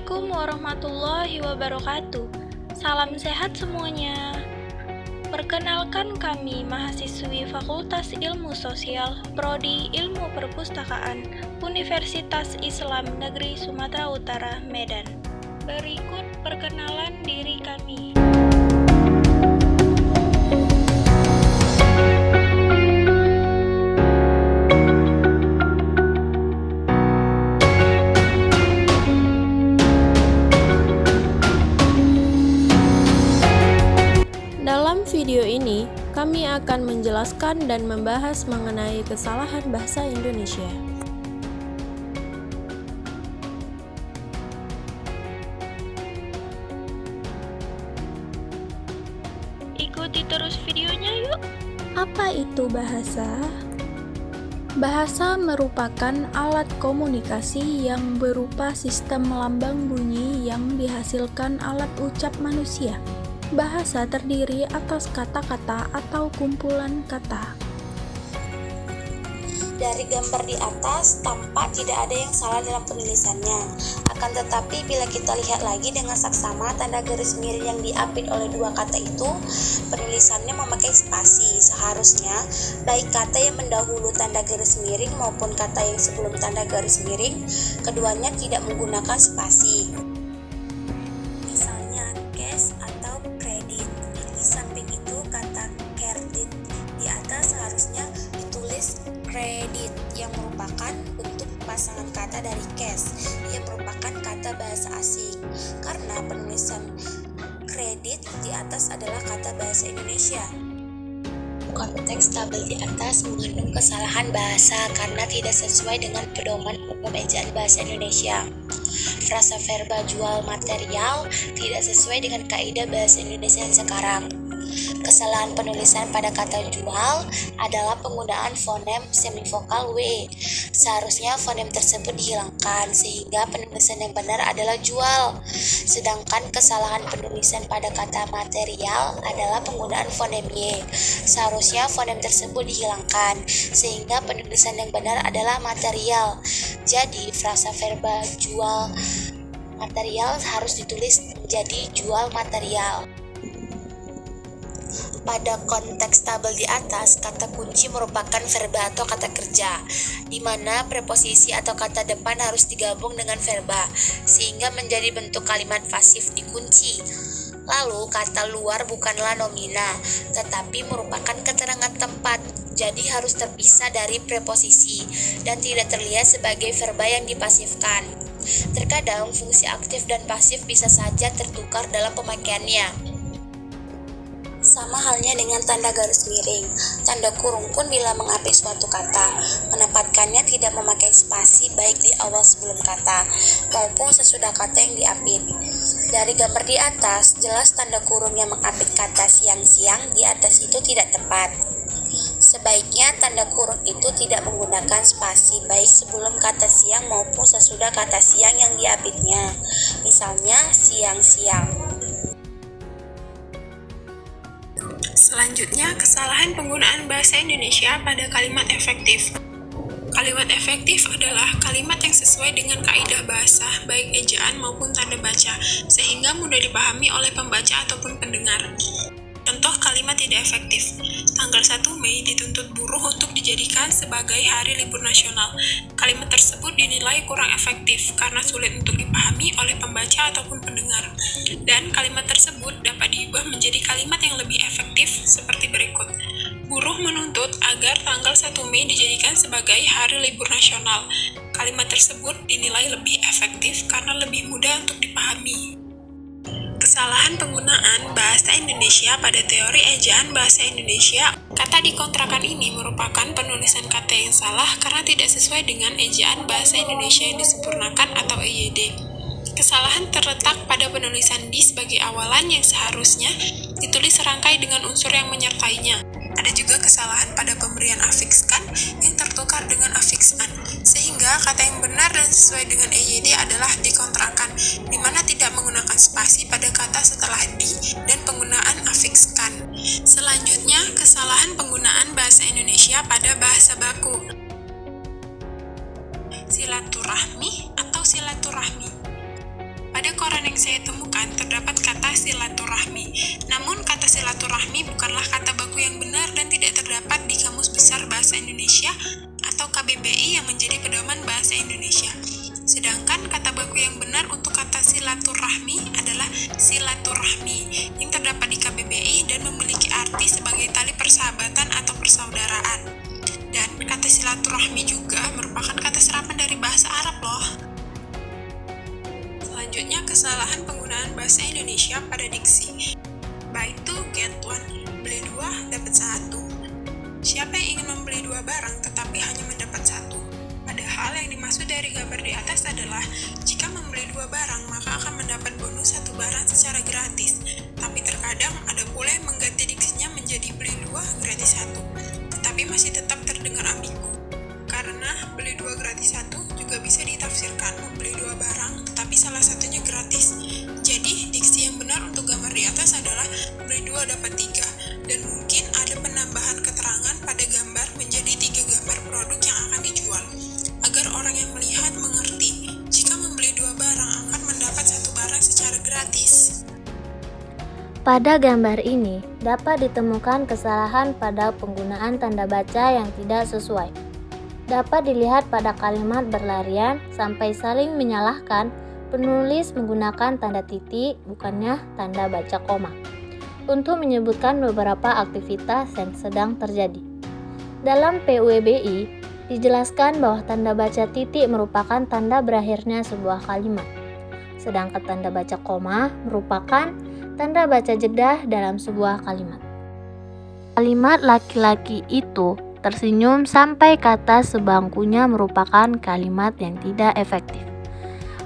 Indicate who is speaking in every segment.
Speaker 1: Assalamualaikum warahmatullahi wabarakatuh. Salam sehat semuanya. Perkenalkan kami mahasiswi Fakultas Ilmu Sosial, Prodi Ilmu Perpustakaan, Universitas Islam Negeri Sumatera Utara, Medan. Berikut perkenalan diri kami. Dalam video ini, kami akan menjelaskan dan membahas mengenai kesalahan bahasa Indonesia. Ikuti terus videonya yuk! Apa itu bahasa? Bahasa merupakan alat komunikasi yang berupa sistem lambang bunyi yang dihasilkan alat ucap manusia. Bahasa terdiri atas kata-kata atau kumpulan kata.
Speaker 2: Dari gambar di atas, tampak tidak ada yang salah dalam penulisannya. Akan tetapi, bila kita lihat lagi dengan saksama tanda garis miring yang diapit oleh dua kata itu, penulisannya memakai spasi. Seharusnya, baik kata yang mendahului tanda garis miring maupun kata yang sebelum tanda garis miring, keduanya tidak menggunakan spasi. Misalnya, cash atau kredit. Di samping itu, kata kredit di atas seharusnya ditulis kredit yang merupakan bentuk pasangan kata dari cash yang merupakan kata bahasa asing, karena penulisan kredit di atas adalah kata bahasa Indonesia. Konteks tabel di atas mengandung kesalahan bahasa karena tidak sesuai dengan pedoman hukum ejaan bahasa Indonesia. Frasa verba jual material tidak sesuai dengan kaidah bahasa Indonesia yang sekarang. Kesalahan penulisan pada kata jual adalah penggunaan fonem semivokal W. Seharusnya fonem tersebut dihilangkan sehingga penulisan yang benar adalah jual. Sedangkan kesalahan penulisan pada kata material adalah penggunaan fonem Y. Seharusnya fonem tersebut dihilangkan sehingga penulisan yang benar adalah material. Jadi frasa verba jual material harus ditulis menjadi jual material. Pada konteks tabel di atas, kata kunci merupakan verba atau kata kerja, di mana preposisi atau kata depan harus digabung dengan verba, sehingga menjadi bentuk kalimat pasif dikunci. Lalu, kata luar bukanlah nomina, tetapi merupakan keterangan tempat, jadi harus terpisah dari preposisi, dan tidak terlihat sebagai verba yang dipasifkan. Terkadang, fungsi aktif dan pasif bisa saja tertukar dalam pemakaiannya. Sama halnya dengan tanda garis miring, tanda kurung pun bila mengapit suatu kata, menempatkannya tidak memakai spasi baik di awal sebelum kata, maupun sesudah kata yang diapit. Dari gambar di atas, jelas tanda kurung yang mengapit kata siang-siang di atas itu tidak tepat. Sebaiknya tanda kurung itu tidak menggunakan spasi baik sebelum kata siang maupun sesudah kata siang yang diapitnya. Misalnya, siang-siang.
Speaker 3: Selanjutnya, kesalahan penggunaan bahasa Indonesia pada kalimat efektif. Kalimat efektif adalah kalimat yang sesuai dengan kaidah bahasa, baik ejaan maupun tanda baca, sehingga mudah dipahami oleh pembaca ataupun pendengar. Contoh kalimat tidak efektif. Tanggal 1 Mei dituntut buruh untuk dijadikan sebagai hari libur nasional. Kalimat tersebut dinilai kurang efektif karena sulit untuk dipahami oleh pembaca ataupun pendengar. Dan kalimat tersebut dapat diubah menjadi kalimat yang lebih efektif seperti berikut. Buruh menuntut agar tanggal 1 Mei dijadikan sebagai hari libur nasional. Kalimat tersebut dinilai lebih efektif karena lebih mudah untuk dipahami. Kesalahan penggunaan bahasa Indonesia pada teori ejaan bahasa Indonesia. Kata di kontrakan ini merupakan penulisan kata yang salah karena tidak sesuai dengan ejaan bahasa Indonesia yang disempurnakan atau EYD. Kesalahan terletak pada penulisan di sebagai awalan yang seharusnya ditulis serangkai dengan unsur yang menyertainya. Ada juga kesalahan pada pemberian afikskan yang tertukar dengan afiksan, sehingga kata yang benar dan sesuai dengan EYD adalah dikontrakan, di mana tidak menggunakan spasi pada kata setelah di dan penggunaan afikskan. Selanjutnya, kesalahan penggunaan bahasa Indonesia pada bahasa baku. Silaturahmi atau silaturahmi. Pada yang saya temukan terdapat kata silaturahmi. Namun kata silaturahmi bukanlah kata baku yang benar dan tidak terdapat di Kamus Besar Bahasa Indonesia atau KBBI yang menjadi pedoman bahasa Indonesia. Sedangkan kata baku yang benar untuk kata silaturahmi adalah silaturahmi yang terdapat di KBBI dan memiliki arti sebagai tali persahabatan atau persaudaraan. Dan kata silaturahmi juga merupakan kata serapan dari bahasa Arab loh. Selanjutnya, kesalahan penggunaan bahasa Indonesia pada diksi. Buy two, get one. Beli dua, dapat satu. Siapa yang ingin membeli dua barang tetapi hanya mendapat satu? Padahal yang dimaksud dari gambar di atas adalah jika membeli dua barang maka akan mendapat bonus satu barang secara gratis. Tapi terkadang ada pula yang mengganti diksinya menjadi beli dua gratis satu. Tetapi masih tetap terdengar ambigu. Karena beli dua gratis satu juga bisa ditafsirkan membeli dua barang tetapi salah satunya gratis. Jadi diksi yang benar untuk gambar di atas adalah beli dua dapat tiga. Dan mungkin ada penambahan keterangan pada gambar menjadi 3 gambar produk yang akan dijual. Agar orang yang melihat mengerti jika membeli dua barang akan mendapat satu barang secara gratis.
Speaker 4: Pada gambar ini dapat ditemukan kesalahan pada penggunaan tanda baca yang tidak sesuai. Dapat dilihat pada kalimat berlarian sampai saling menyalahkan, penulis menggunakan tanda titik bukannya tanda baca koma untuk menyebutkan beberapa aktivitas yang sedang terjadi. Dalam PUEBI dijelaskan bahwa tanda baca titik merupakan tanda berakhirnya sebuah kalimat, sedangkan tanda baca koma merupakan tanda baca jeda dalam sebuah kalimat. Kalimat laki-laki itu tersenyum sampai kata sebangkunya merupakan kalimat yang tidak efektif.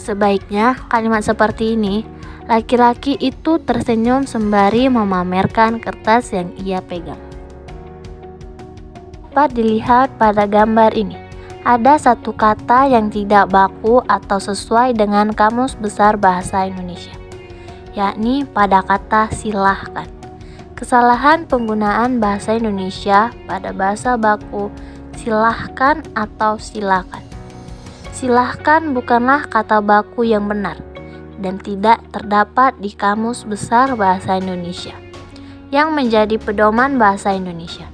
Speaker 4: Sebaiknya kalimat seperti ini, laki-laki itu tersenyum sembari memamerkan kertas yang ia pegang. Dapat dilihat pada gambar ini, ada satu kata yang tidak baku atau sesuai dengan Kamus Besar Bahasa Indonesia, yakni pada kata silahkan. Kesalahan penggunaan bahasa Indonesia pada bahasa baku silahkan atau silakan. Silahkan bukanlah kata baku yang benar dan tidak terdapat di Kamus Besar Bahasa Indonesia yang menjadi pedoman bahasa Indonesia.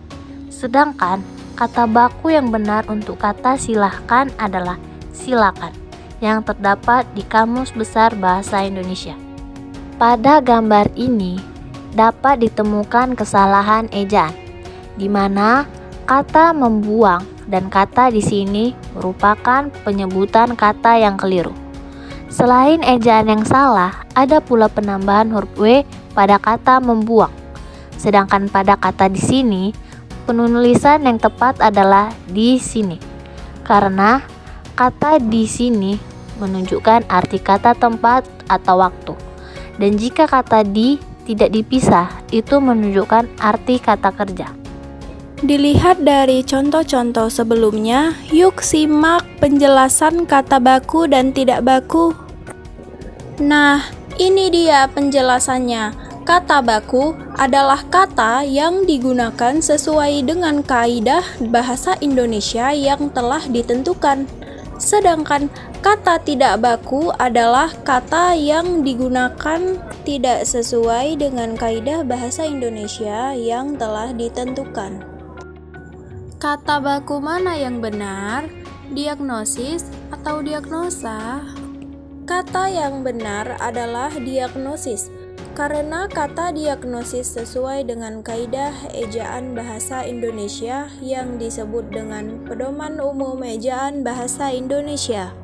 Speaker 4: Sedangkan kata baku yang benar untuk kata silahkan adalah silakan yang terdapat di Kamus Besar Bahasa Indonesia. Pada gambar ini dapat ditemukan kesalahan ejaan, di mana kata membuang dan kata di sini merupakan penyebutan kata yang keliru. Selain ejaan yang salah, ada pula penambahan huruf W pada kata membuang. Sedangkan pada kata di sini, penulisan yang tepat adalah di sini. Karena kata di sini menunjukkan arti kata tempat atau waktu. Dan jika kata di tidak dipisah, itu menunjukkan arti kata kerja.
Speaker 1: Dilihat dari contoh-contoh sebelumnya, yuk simak penjelasan kata baku dan tidak baku. Nah, ini dia penjelasannya. Kata baku adalah kata yang digunakan sesuai dengan kaidah bahasa Indonesia yang telah ditentukan. Sedangkan kata tidak baku adalah kata yang digunakan tidak sesuai dengan kaidah bahasa Indonesia yang telah ditentukan. Kata baku mana yang benar? Diagnosis atau diagnosa? Kata yang benar adalah diagnosis, karena kata diagnosis sesuai dengan kaidah ejaan bahasa Indonesia yang disebut dengan Pedoman Umum Ejaan Bahasa Indonesia.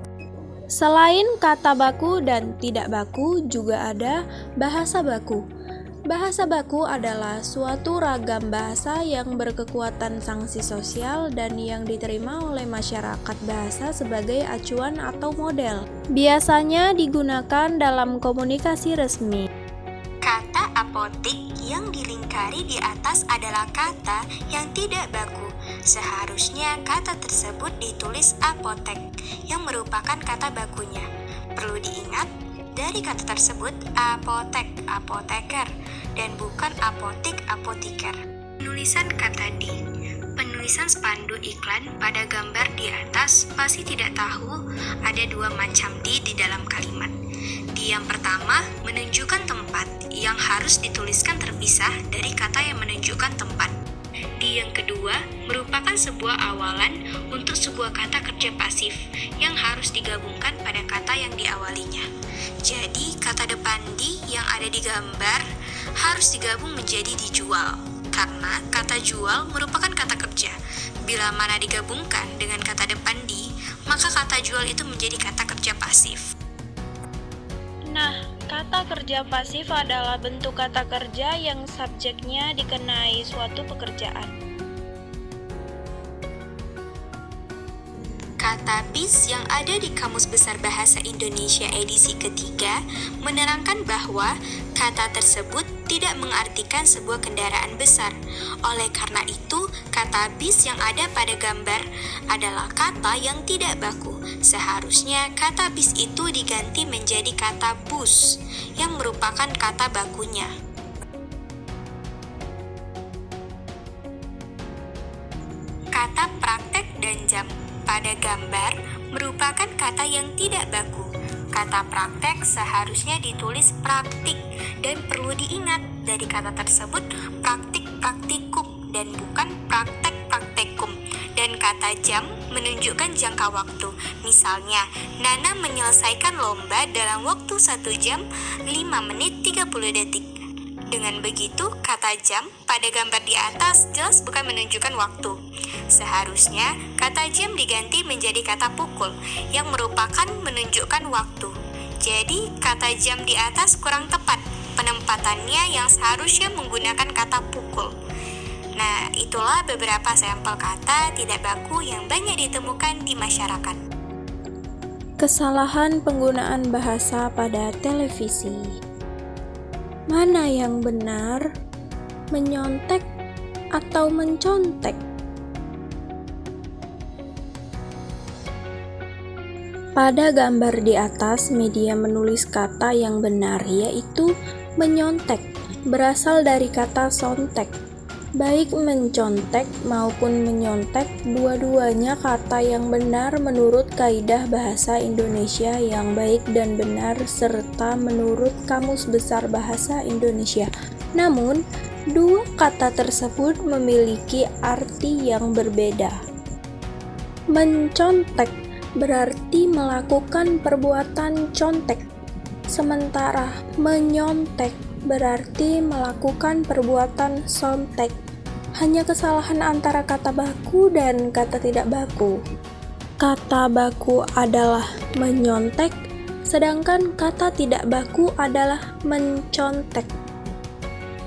Speaker 1: Selain kata baku dan tidak baku, juga ada bahasa baku. Bahasa baku adalah suatu ragam bahasa yang berkekuatan sanksi sosial dan yang diterima oleh masyarakat bahasa sebagai acuan atau model. Biasanya digunakan dalam komunikasi resmi.
Speaker 2: Kata apotik yang dilingkari di atas adalah kata yang tidak baku. Seharusnya kata tersebut ditulis apotek, yang merupakan kata bakunya. Perlu diingat, dari kata tersebut apotek, apoteker, dan bukan apotik, apotiker. Penulisan kata di. Penulisan spanduk iklan pada gambar di atas pasti tidak tahu ada 2 macam di dalam kalimat. Di Yang pertama, menunjukkan tempat yang harus dituliskan terpisah dari kata yang menunjukkan tempat. Yang kedua, merupakan sebuah awalan untuk sebuah kata kerja pasif yang harus digabungkan pada kata yang diawalinya. Jadi, kata depan di yang ada di gambar harus digabung menjadi dijual, karena kata jual merupakan kata kerja. Bila mana digabungkan dengan kata depan di, maka kata jual itu menjadi kata kerja pasif.
Speaker 1: Nah, kata kerja pasif adalah bentuk kata kerja yang subjeknya dikenai suatu pekerjaan.
Speaker 2: Kata bis yang ada di Kamus Besar Bahasa Indonesia edisi ketiga menerangkan bahwa kata tersebut tidak mengartikan sebuah kendaraan besar. Oleh karena itu, kata bis yang ada pada gambar adalah kata yang tidak baku. Seharusnya kata bis itu diganti menjadi kata bus yang merupakan kata bakunya. Kata praktek dan jam pada gambar merupakan kata yang tidak baku. Kata praktek seharusnya ditulis praktik dan perlu diingat dari kata tersebut praktik praktikum dan bukan praktek praktikum. Dan kata jam menunjukkan jangka waktu. Misalnya, Nana menyelesaikan lomba dalam waktu 1 jam 5 menit 30 detik. Dengan begitu, kata jam pada gambar di atas jelas bukan menunjukkan waktu. Seharusnya, kata jam diganti menjadi kata pukul yang merupakan menunjukkan waktu. Jadi, kata jam di atas kurang tepat penempatannya yang seharusnya menggunakan kata pukul. Nah, itulah beberapa sampel kata tidak baku yang banyak ditemukan di masyarakat.
Speaker 1: Kesalahan penggunaan bahasa pada televisi. Mana yang benar? Menyontek atau mencontek? Pada gambar di atas, media menulis kata yang benar, yaitu menyontek, berasal dari kata sontek. Baik mencontek maupun menyontek, dua-duanya kata yang benar menurut kaidah bahasa Indonesia yang baik dan benar serta menurut Kamus Besar Bahasa Indonesia. Namun, dua kata tersebut memiliki arti yang berbeda. Mencontek berarti melakukan perbuatan contek, sementara menyontek berarti melakukan perbuatan sontek. Hanya kesalahan antara kata baku dan kata tidak baku. Kata baku adalah menyontek, sedangkan kata tidak baku adalah mencontek.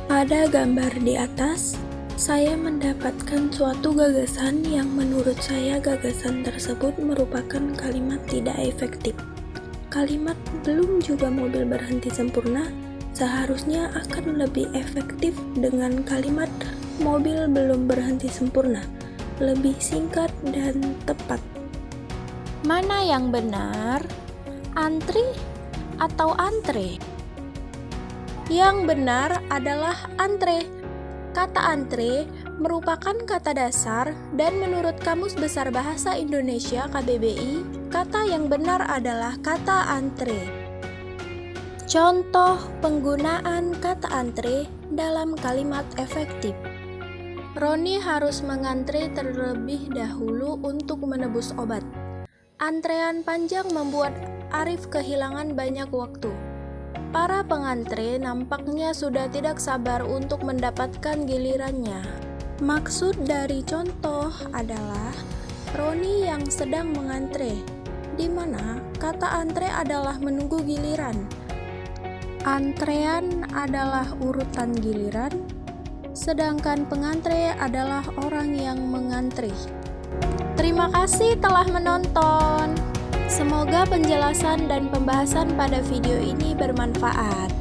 Speaker 1: Pada gambar di atas, saya mendapatkan suatu gagasan yang menurut saya gagasan tersebut merupakan kalimat tidak efektif. Kalimat belum juga mobil berhenti sempurna seharusnya akan lebih efektif dengan kalimat mobil belum berhenti sempurna, lebih singkat dan tepat. Mana yang benar? Antri atau antre? Yang benar adalah antre. Kata antre merupakan kata dasar dan menurut Kamus Besar Bahasa Indonesia KBBI, kata yang benar adalah kata antre. Contoh penggunaan kata antre dalam kalimat efektif. Roni harus mengantre terlebih dahulu untuk menebus obat. Antrean panjang membuat Arif kehilangan banyak waktu. Para pengantre nampaknya sudah tidak sabar untuk mendapatkan gilirannya. Maksud dari contoh adalah Roni yang sedang mengantre, di mana kata antre adalah menunggu giliran. Antrean adalah urutan giliran, sedangkan pengantre adalah orang yang mengantri. Terima kasih telah menonton. Semoga penjelasan dan pembahasan pada video ini bermanfaat.